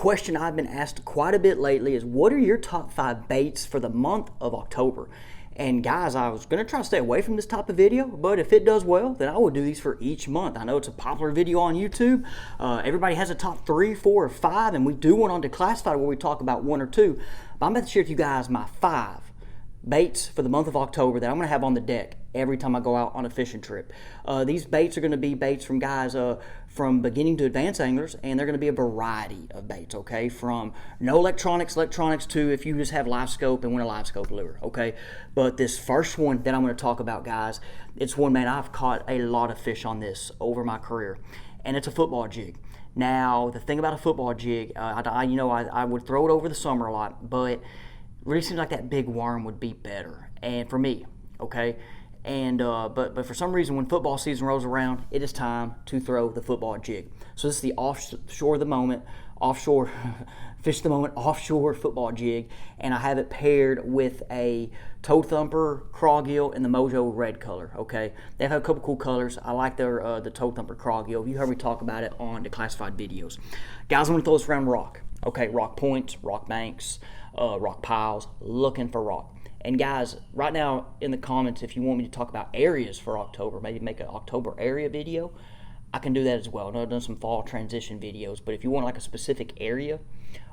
question I've been asked quite a bit lately is, what are your top 5 baits for the month of October? And guys, I was going to try to stay away from this type of video, but if it does well, then I will do these for each month. I know it's a popular video on YouTube. Everybody has a top 3, 4, or 5, and we do one on Declassified where we talk about 1 or 2. But I'm about to share with you guys my 5 baits for the month of October that I'm going to have on the deck every time I go out on a fishing trip. These baits are going to be baits from guys from beginning to advanced anglers, and they're going to be a variety of baits, okay? From no electronics to if you just have live scope and want a live scope lure, okay? But this first one that I'm going to talk about, guys, it's one, man, I've caught a lot of fish on this over my career, and it's a football jig. Now, the thing about a football jig, I would throw it over the summer a lot, but really seems like that big worm would be better, and for me, okay? And but for some reason, when football season rolls around, it is time to throw the football jig. So this is the offshore fish the moment offshore football jig, and I have it paired with a Toad Thumper crawgill in the Mojo red color. Okay, they have a couple cool colors. I like their the Toad Thumper crawgill. You heard me talk about it on Declassified videos. Guys, I'm gonna throw this around rock. Okay, rock points, rock banks, rock piles, looking for rock. And guys, right now in the comments, if you want me to talk about areas for October, maybe make an October area video, I can do that as well. I know I've done some fall transition videos, but if you want like a specific area,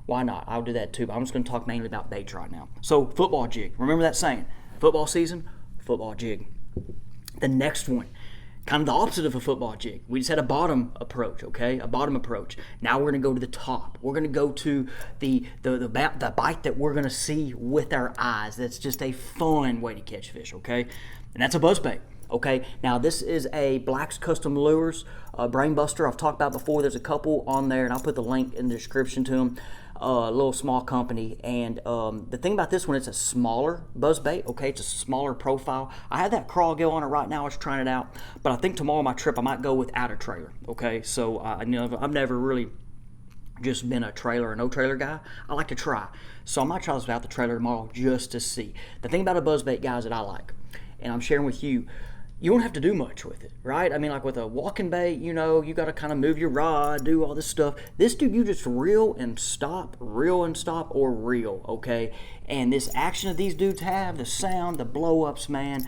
why not? I'll do that too. But I'm just going to talk mainly about baits right now. So football jig. Remember that saying, football season, football jig. The next one, kind of the opposite of a football jig. We just had a bottom approach, okay? A bottom approach. Now we're going to go to the top. We're going to go to the bite that we're going to see with our eyes. That's just a fun way to catch fish, okay? And that's a buzzbait, okay? Now this is a Black's Custom Lures Brainbuster I've talked about before. There's a couple on there, and I'll put the link in the description to them. A little small company, and the thing about this one, it's a smaller buzzbait, okay? It's a smaller profile. I have that crawgill on it right now. I was trying it out, but I think tomorrow on my trip I might go without a trailer, okay? So I've never really just been a trailer or no trailer guy. I like to try, so I might try this without the trailer tomorrow just to see. The thing about a buzzbait, guys, that I like, and I'm sharing with you, you don't have to do much with it, right? I mean, like with a walking bait, you got to kind of move your rod, do all this stuff. This dude, you just reel and stop, or reel, okay? And this action that these dudes have, the sound, the blow-ups, man,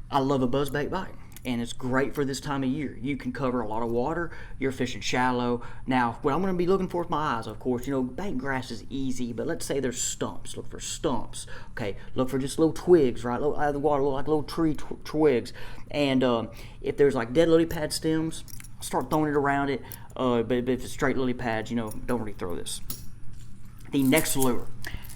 I love a buzzbait bite. And it's great for this time of year. You can cover a lot of water. You're fishing shallow. Now, what I'm going to be looking for with my eyes, of course, bait grass is easy, but let's say there's stumps. Look for stumps. Okay, look for just little twigs, right? Out of the water, look like little tree twigs. And if there's like dead lily pad stems, start throwing it around it. But if it's straight lily pads, don't really throw this. The next lure,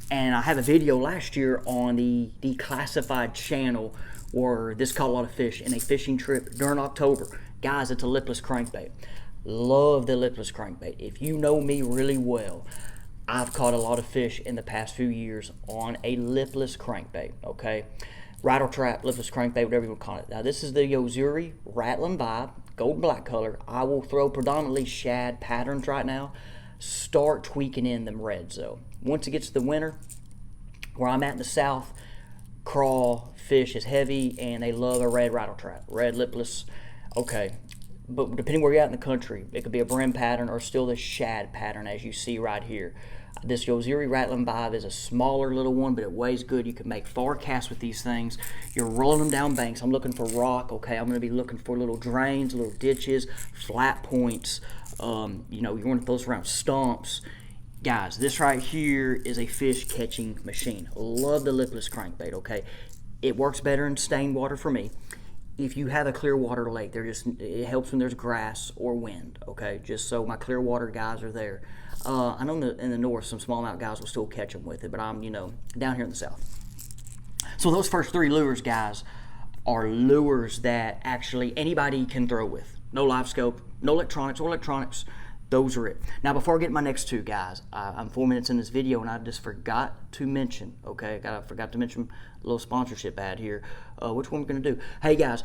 and I have a video last year on the Declassified channel where this caught a lot of fish in a fishing trip during October. Guys, it's a lipless crankbait. Love the lipless crankbait. If you know me really well, I've caught a lot of fish in the past few years on a lipless crankbait, okay? Rattle trap, lipless crankbait, whatever you want to call it. Now, this is the Yo-Zuri Rattling Vibe, gold and black color. I will throw predominantly shad patterns right now. Start tweaking in them reds, though. Once it gets to the winter, where I'm at in the south, crawl fish is heavy, and they love a red rattle trap, red lipless, okay. But depending where you're at in the country, it could be a brim pattern or still the shad pattern, as you see right here. This Yo-Zuri Rattling Vibe is a smaller little one, but it weighs good. You can make far casts with these things. You're rolling them down banks. I'm looking for rock, okay. I'm going to be looking for little drains, little ditches, flat points. You want to throw this around stumps. Guys, this right here is a fish catching machine. Love the lipless crankbait, okay? It works better in stained water for me. If you have a clear water lake, it helps when there's grass or wind, okay? Just so my clear water guys are there. I know in the north, some smallmouth guys will still catch them with it, but I'm, down here in the south. So those first 3 lures, guys, are lures that actually anybody can throw with. No live scope, no electronics. Those are it. Now, before I get to my next 2, guys, I'm 4 minutes in this video, and I just forgot to mention, okay, I forgot to mention a little sponsorship ad here. Which one we're going to do? Hey, guys,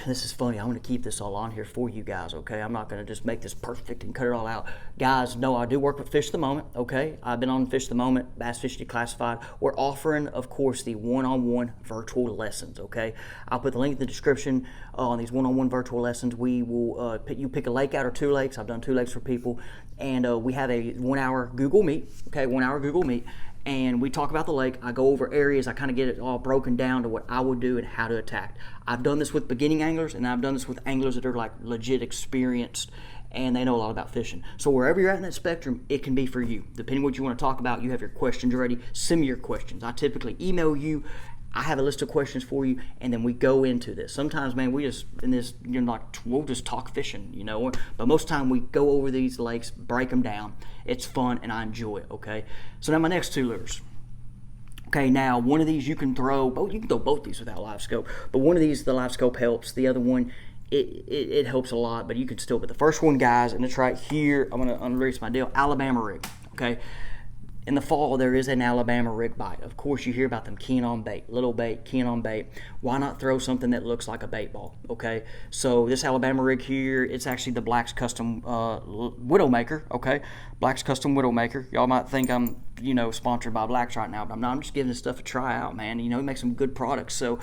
this is funny, I'm going to keep this all on here for you guys, okay? I'm not going to just make this perfect and cut it all out. Guys, no, I do work with Fish of the Moment, okay? I've been on Fish of the Moment, Bass Fishing Declassified. We're offering, of course, the one-on-one virtual lessons, okay? I'll put the link in the description on these one-on-one virtual lessons. We will, you pick a lake out or 2 lakes. I've done 2 lakes for people. And we have a 1-hour Google Meet, okay? 1-hour Google Meet. And we talk about the lake. I go over areas. I kind of get it all broken down to what I would do and how to attack. I've done this with beginning anglers, and I've done this with anglers that are like legit experienced and they know a lot about fishing. So wherever you're at in that spectrum, it can be for you. Depending on what you want to talk about, you have your questions ready. Send me your questions. I typically email you. I have a list of questions for you, and then we go into this. Sometimes, man, we just, in this, you're like, we'll just talk fishing, you know. But most of the time, we go over these lakes, break them down. It's fun, and I enjoy it, okay? So now my next 2 lures. Okay, now one of these you can throw both these without live scope, but one of these, the live scope helps. The other one, it helps a lot, but you can still. But the first one, guys, and it's right here. I'm gonna unleash my deal. Alabama rig, okay? In the fall, there is an Alabama rig bite. Of course, you hear about them keying on bait, little bait, keying on bait. Why not throw something that looks like a bait ball, okay? So this Alabama rig here, it's actually the Black's Custom Widowmaker, okay? Black's Custom Widowmaker. Y'all might think I'm, sponsored by Black's right now, but I'm not. I'm just giving this stuff a try out, man. He makes some good products. So,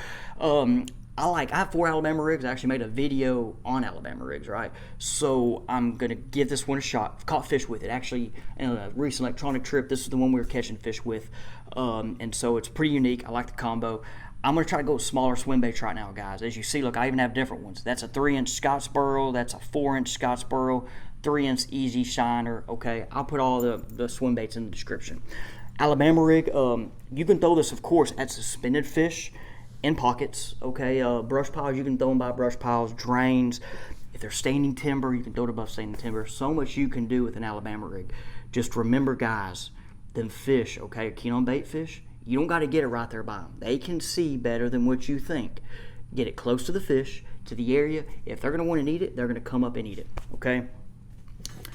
I have 4 Alabama rigs. I actually made a video on Alabama rigs, right? So I'm going to give this one a shot. I've caught fish with it. Actually, in a recent electronic trip, this is the one we were catching fish with. And so it's pretty unique. I like the combo. I'm going to try to go with smaller swim baits right now, guys. As you see, look, I even have different ones. That's a 3-inch Scottsboro. That's a 4-inch Scottsboro. 3-inch Easy Shiner, okay? I'll put all the swim baits in the description. Alabama rig, you can throw this, of course, at suspended fish, in pockets, okay? Brush piles, you can throw them by brush piles, drains. If they're standing timber, you can throw it above standing timber. So much you can do with an Alabama rig. Just remember, guys, them fish, okay, keen on bait fish, you don't got to get it right there by them. They can see better than what you think. Get it close to the fish, to the area. If they're going to want to eat it, they're going to come up and eat it, okay?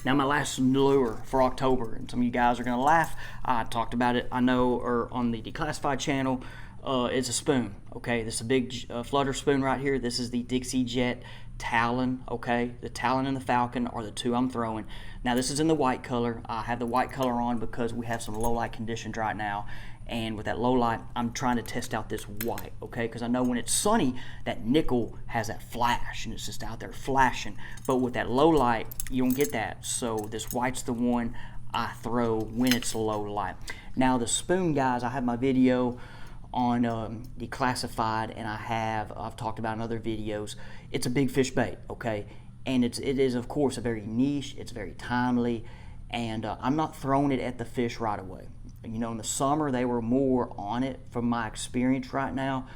Now my last lure for October, and some of you guys are going to laugh. I talked about it, I know, or on the Declassified channel. It's a spoon, okay? This is a big flutter spoon right here. This is the Dixie Jet Talon, okay? The Talon and the Falcon are the 2 I'm throwing. Now this is in the white color. I have the white color on because we have some low light conditions right now. And with that low light, I'm trying to test out this white, okay? Because I know when it's sunny, that nickel has that flash, and it's just out there flashing. But with that low light, you don't get that. So this white's the one I throw when it's low light. Now the spoon, guys, I have my video on Declassified, and I've talked about in other videos. It's a big fish bait, okay? And it is, of course, a very niche. It's very timely, and I'm not throwing it at the fish right away. In the summer, they were more on it from my experience right now,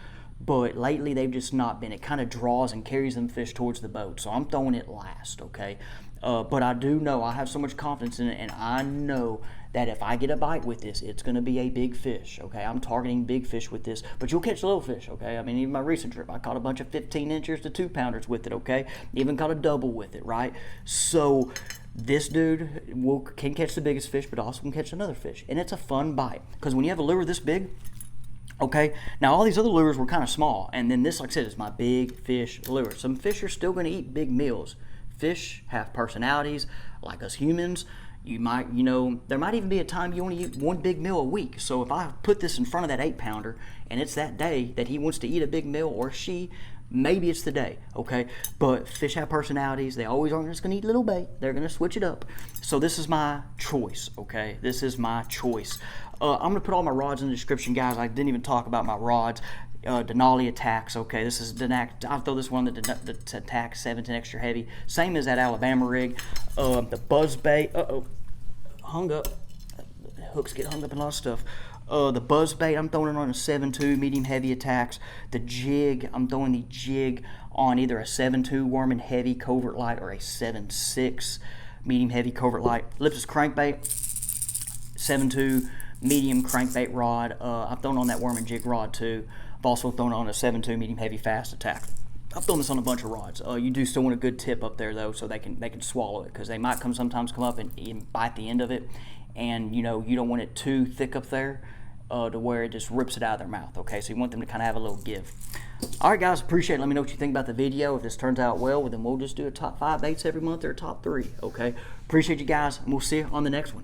but lately they've just not been. It kind of draws and carries them fish towards the boat, so I'm throwing it last, okay? But I do know, I have so much confidence in it, and I know that if I get a bite with this, it's going to be a big fish, okay? I'm targeting big fish with this, but you'll catch little fish, okay? I mean, even my recent trip, I caught a bunch of 15-inchers to 2-pounders with it, okay? Even caught a double with it, right? So this dude can catch the biggest fish, but also can catch another fish, and it's a fun bite, because when you have a lure this big, okay, now all these other lures were kind of small, and then this, like I said, is my big fish lure. Some fish are still going to eat big meals. Fish have personalities like us humans. You might, there might even be a time you only eat 1 big meal a week. So if I put this in front of that 8-pounder and it's that day that he wants to eat a big meal, or she, maybe it's the day, okay? But fish have personalities. They always aren't just going to eat little bait. They're going to switch it up. So this is my choice, okay? This is my choice. I'm going to put all my rods in the description, guys. I didn't even talk about my rods. Denali Attacks, okay, this is I'll throw this one, the Attack 17 extra heavy, same as that Alabama rig. The Buzzbait, hung up, hooks get hung up in a lot of stuff. The Buzzbait, I'm throwing it on a 7.2 medium heavy Attacks. The Jig, I'm throwing the Jig on either a 7.2 Worm heavy covert light or a 7.6 medium heavy covert light. Lips's crankbait, 7.2 medium crankbait rod. I've thrown on that Worm and Jig rod too. I've also thrown on a 7.2 medium heavy fast Attack. I've thrown this on a bunch of rods. You do still want a good tip up there though, so they can swallow it, because they might sometimes come up and bite the end of it, and you don't want it too thick up there to where it just rips it out of their mouth. Okay, so you want them to kind of have a little give. All right, guys, appreciate it. Let me know what you think about the video. If this turns out well, then we'll just do a top 5 baits every month or a top 3, okay? Appreciate you guys, and we'll see you on the next one.